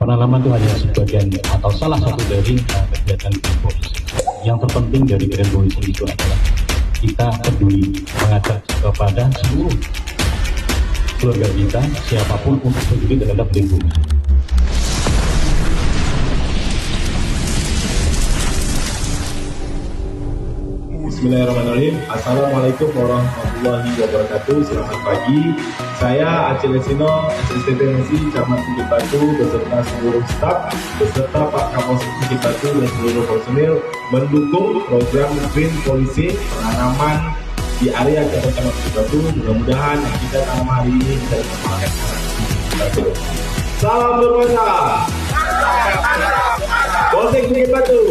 Penanaman itu hanya sebagian atau salah satu dari kegiatan Green Polisi. Yang terpenting dari Green Polisi itu adalah kita peduli mengajak kepada seluruh keluarga kita, siapapun untuk peduli terhadap lingkungan. Bismillahirrahmanirrahim. Assalamualaikum warahmatullahi wabarakatuh. Selamat pagi. Saya Aceh Lesino, SSTP MSI, Camat Bukit Batu, beserta seluruh staf, beserta Pak Kapolsek Bukit Batu dan seluruh personil mendukung program Green Polisi penanaman di area Camat Bukit Batu. Mudah-mudahan yang kita tanam hari ini bisa dipermakan. Salam berbangsa. Polsek Bukit Batu.